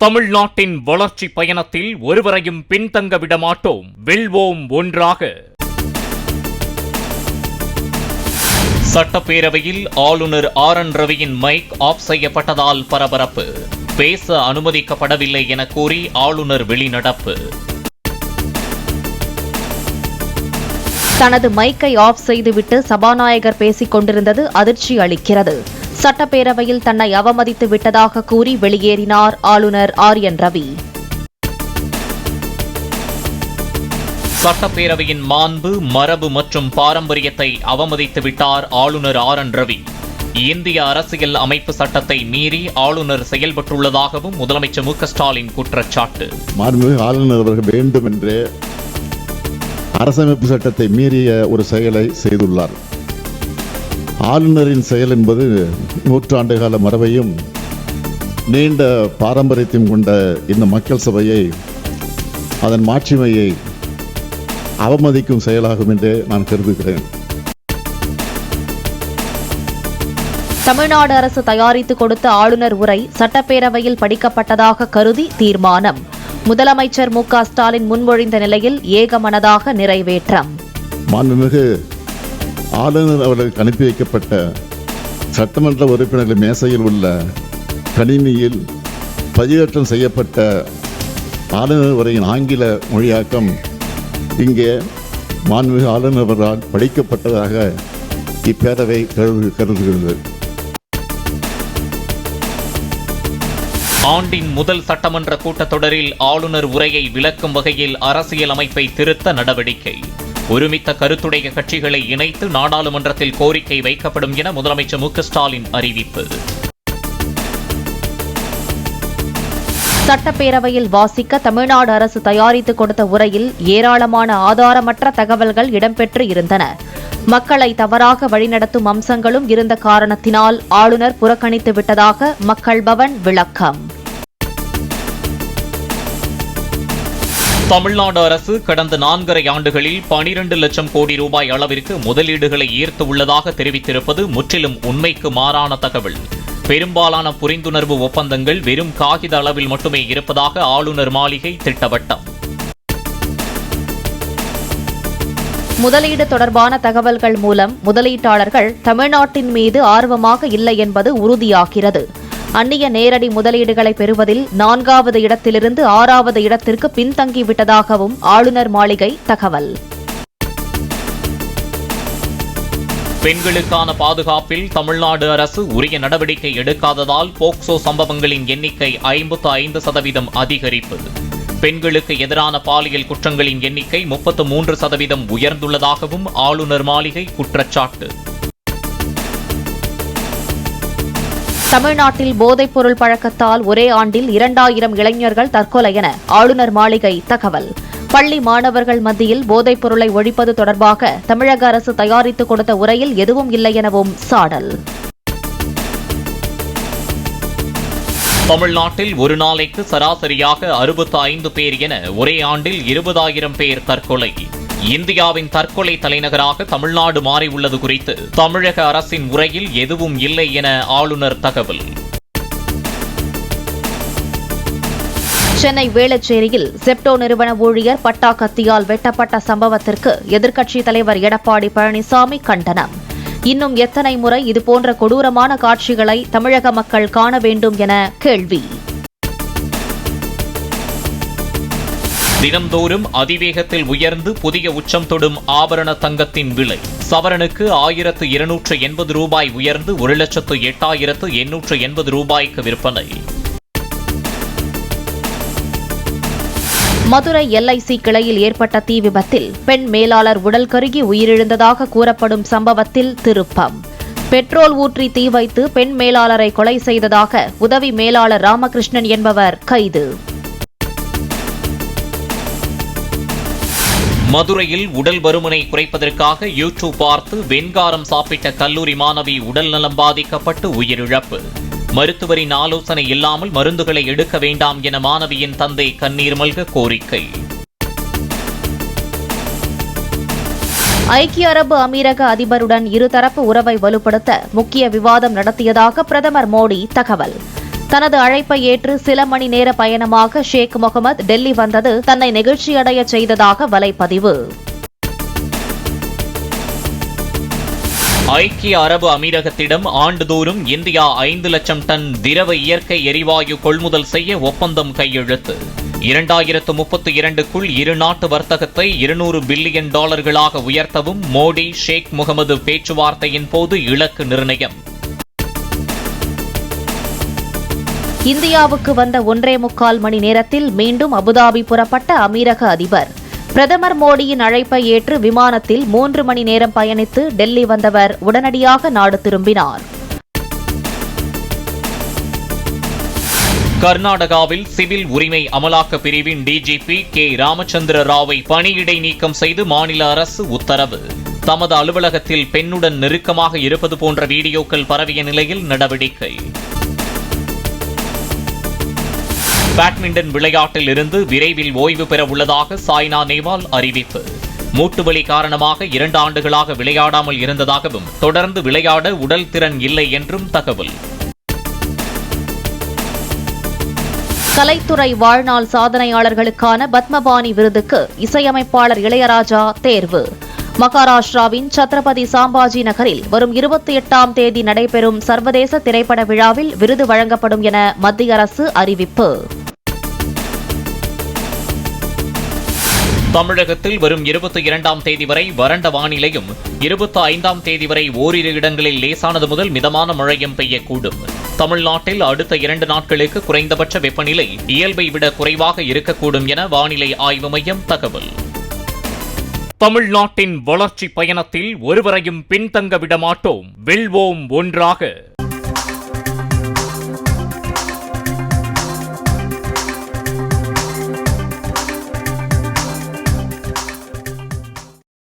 தமிழ்நாட்டின் வளர்ச்சி பயணத்தில் ஒருவரையும் பின்தங்க விடமாட்டோம், வெல்வோம் ஒன்றாக. சட்டப்பேரவையில் ஆளுநர் ஆர்.என். ரவியின் மைக் ஆஃப் செய்யப்பட்டதால் பரபரப்பு. பேச அனுமதிக்கப்படவில்லை என கூறி ஆளுநர் வெளிநடப்பு. தனது மைக்கை ஆஃப் செய்துவிட்டு சபாநாயகர் பேசிக் கொண்டிருந்தது அதிர்ச்சி அளிக்கிறது. சட்டப்பேரவையில் தன்னை அவமதித்து விட்டதாக கூறி வெளியேறினார் ஆளுநர் ஆர்.என். ரவி. சட்டப்பேரவையின் மாண்பு, மரபு மற்றும் பாரம்பரியத்தை அவமதித்து விட்டார் ஆளுநர் ஆர்.என். ரவி. இந்திய அரசியல் அமைப்பு சட்டத்தை மீறி ஆளுநர் செயல்பட்டுள்ளதாகவும் முதலமைச்சர் மு.க. ஸ்டாலின் குற்றச்சாட்டு. மாண்புமிகு ஆளுநர் அவர்கள் வேண்டுமென்றே அரசமைப்பு சட்டத்தை மீறிய ஒரு செயலை செய்துள்ளார். ஆளுநரின் செயல் என்பது நூற்றாண்டு கால மரபையும் நீண்ட பாரம்பரியத்தையும் கொண்ட இந்த மக்கள் சபையை, அதன் மாட்சிமையை அவமதிக்கும் செயலாகும் என்றே நான் கருதுகிறேன். தமிழ்நாடு அரசு தயாரித்து கொடுத்த ஆளுநர் உரை சட்டப்பேரவையில் படிக்கப்பட்டதாக கருதி தீர்மானம். முதலமைச்சர் மு.க. ஸ்டாலின் முன்மொழிந்த நிலையில் ஏகமனதாக நிறைவேற்றம். மாண்புமிகு ஆளுநர் அவர்களுக்கு அனுப்பி வைக்கப்பட்ட சட்டமன்ற உறுப்பினர்கள் மேசையில் உள்ள கணினியில் பதிவேற்றம் செய்யப்பட்ட ஆளுநர் உரையின் ஆங்கில மொழியாக்கம் இங்கே மாண்புமிகு ஆளுநர் அவர்களால் படிக்கப்பட்டதாக இப்பேரவை கருதுகிறது. ஆண்டின் முதல் சட்டமன்ற கூட்டத்தொடரில் ஆளுநர் உரையை விளக்கும் வகையில் அரசியல் அமைப்பை திருத்த நடவடிக்கை. ஒருமித்த கருத்துடைய கட்சிகளை இணைத்து நாடாளுமன்றத்தில் கோரிக்கை வைக்கப்படும் என முதலமைச்சர் மு.க. ஸ்டாலின் அறிவிப்பு. சட்டப்பேரவையில் வாசிக்க தமிழ்நாடு அரசு தயாரித்து கொடுத்த உரையில் ஏராளமான ஆதாரமற்ற தகவல்கள் இடம்பெற்று இருந்தன. மக்களை தவறாக வழிநடத்தும் அம்சங்களும் இருந்த காரணத்தினால் ஆளுநர் புறக்கணித்து விட்டதாக மக்கள் பவன் விளக்கம். தமிழ்நாடு அரசு கடந்த 4.5 ஆண்டுகளில் 12 லட்சம் கோடி ரூபாய் அளவிற்கு முதலீடுகளை ஈர்த்து உள்ளதாக தெரிவித்திருப்பது முற்றிலும் உண்மைக்கு மாறான தகவல். பெரும்பாலான புரிந்துணர்வு ஒப்பந்தங்கள் வெறும் காகித அளவில் மட்டுமே இருப்பதாக ஆளுநர் மாளிகை திட்டவட்டம். முதலீடு தொடர்பான தகவல்கள் மூலம் முதலீட்டாளர்கள் தமிழ்நாட்டின் மீது ஆர்வமாக இல்லை என்பது உறுதியாகிறது. அந்நிய நேரடி முதலீடுகளை பெறுவதில் 4வது இடத்திலிருந்து 6வது இடத்திற்கு பின்தங்கிவிட்டதாகவும் ஆளுநர் மாளிகை தகவல். பெண்களுக்கான பாதுகாப்பில் தமிழ்நாடு அரசு உரிய நடவடிக்கை எடுக்காததால் போக்சோ சம்பவங்களின் எண்ணிக்கை 55% அதிகரிப்பு. பெண்களுக்கு எதிரான பாலியல் குற்றங்களின் எண்ணிக்கை 33% உயர்ந்துள்ளதாகவும் ஆளுநர் மாளிகை குற்றச்சாட்டு. தமிழ்நாட்டில் போதைப்பொருள் பழக்கத்தால் ஒரே ஆண்டில் 2000 இளைஞர்கள் தற்கொலை என ஆளுநர் மாளிகை தகவல். பள்ளி மாணவர்கள் மத்தியில் போதைப் பொருளை ஒழிப்பது தொடர்பாக தமிழக அரசு தயாரித்து கொடுத்த உரையில் எதுவும் இல்லை எனவும் சாடல். தமிழ்நாட்டில் ஒரு நாளைக்கு சராசரியாக 65 பேர் என ஒரே ஆண்டில் 20,000 பேர் தற்கொலை. இந்தியாவின் தற்கொலை தலைநகராக தமிழ்நாடு மாறியுள்ளது குறித்து தமிழக அரசின் உரையில் எதுவும் இல்லை என ஆளுநர் தகவல். சென்னை வேளச்சேரியில் செப்டோ நிறுவன ஊழியர் பட்டா கத்தியால் வெட்டப்பட்ட சம்பவத்திற்கு எதிர்க்கட்சித் தலைவர் எடப்பாடி பழனிசாமி கண்டனம். இன்னும் எத்தனை முறை இதுபோன்ற கொடூரமான காட்சிகளை தமிழக மக்கள் காண வேண்டும் என கேள்வி. தினம்தோறும் அதிவேகத்தில் உயர்ந்து புதிய உச்சம் தொடும் ஆபரண தங்கத்தின் விலை சவரனுக்கு 1280 ரூபாய் உயர்ந்து 1,08,880 ரூபாய்க்கு விற்பனை. மதுரை எல்ஐசி கிளையில் ஏற்பட்ட தீ விபத்தில் பெண் மேலாளர் உடல் கருகி உயிரிழந்ததாக கூறப்படும் சம்பவத்தில் திருப்பம். பெட்ரோல் ஊற்றி தீ வைத்து பெண் மேலாளரை கொலை செய்ததாக உதவி மேலாளர் ராமகிருஷ்ணன் என்பவர் கைது. மதுரையில் உடல் பருமனை குறைப்பதற்காக யூடியூப் பார்த்து வெண்காரம் சாப்பிட்ட கல்லூரி மாணவி உடல் நலம் பாதிக்கப்பட்டு உயிரிழப்பு. மருத்துவரின் ஆலோசனை இல்லாமல் மருந்துகளை எடுக்க வேண்டாம் என மாணவியின் தந்தை கண்ணீர் மல்க கோரிக்கை. ஐக்கிய அரபு அமீரக அதிபருடன் இருதரப்பு உறவை வலுப்படுத்த முக்கிய விவாதம் நடத்தியதாக பிரதமர் மோடி தகவல். தனது அழைப்பை ஏற்று சில மணி நேர பயணமாக ஷேக் முகமது டெல்லி வந்தது தன்னை நெகிழ்ச்சியடைய செய்ததாக வலைப்பதிவு. ஐக்கிய அரபு அமீரகத்திடம் ஆண்டுதோறும் இந்தியா 5 லட்சம் டன் திரவ இயற்கை எரிவாயு கொள்முதல் செய்ய ஒப்பந்தம் கையெழுத்து. 2032க்குள் இரு நாட்டு வர்த்தகத்தை $200 பில்லியன் உயர்த்தவும் மோடி ஷேக் முகமது பேச்சுவார்த்தையின் போது இலக்கு நிர்ணயம். இந்தியாவுக்கு வந்த 1.25 மணி நேரத்தில் மீண்டும் அபுதாபி புறப்பட்ட அமீரக அதிபர். பிரதமர் மோடியின் அழைப்பை ஏற்று விமானத்தில் 3 மணி நேரம் பயணித்து டெல்லி வந்தவர் உடனடியாக நாடு திரும்பினார். கர்நாடகாவில் சிவில் உரிமை அமலாக்க பிரிவின் டிஜிபி கே ராமச்சந்திர ராவை பணியிடை நீக்கம் செய்து மாநில அரசு உத்தரவு. தமது அலுவலகத்தில் பெண்ணுடன் நெருக்கமாக இருப்பது போன்ற வீடியோக்கள் பரவிய நிலையில் நடவடிக்கை. பேட்மிண்டன் விளையாட்டில் இருந்து விரைவில் ஓய்வு பெற உள்ளதாக சாய்னா நேவால் அறிவிப்பு. மூட்டுவலி காரணமாக 2 ஆண்டுகளாக விளையாடாமல் இருந்ததாகவும் தொடர்ந்து விளையாட உடல் திறன் இல்லை என்றும் தகவல். கலைத்துறை வாழ்நாள் சாதனையாளர்களுக்கான பத்மபாணி விருதுக்கு இசையமைப்பாளர் இளையராஜா தேர்வு. மகாராஷ்டிராவின் சத்ரபதி சாம்பாஜி நகரில் வரும் 28ஆம் தேதி நடைபெறும் சர்வதேச திரைப்பட விழாவில் விருது வழங்கப்படும் என மத்திய அரசு அறிவிப்பு. தமிழகத்தில் வரும் 22ஆம் தேதி வரை வறண்ட வானிலையும் 25ஆம் தேதி வரை ஓரிரு இடங்களில் லேசானது முதல் மிதமான மழையும் பெய்யக்கூடும். தமிழ்நாட்டில் அடுத்த 2 நாட்களுக்கு குறைந்தபட்ச வெப்பநிலை இயல்பை விட குறைவாக இருக்கக்கூடும் என வானிலை ஆய்வு மையம் தகவல். தமிழ்நாட்டின் வளர்ச்சி பயணத்தில் ஒருவரையும் பின்தங்க விடமாட்டோம், வெல்வோம் ஒன்றாக.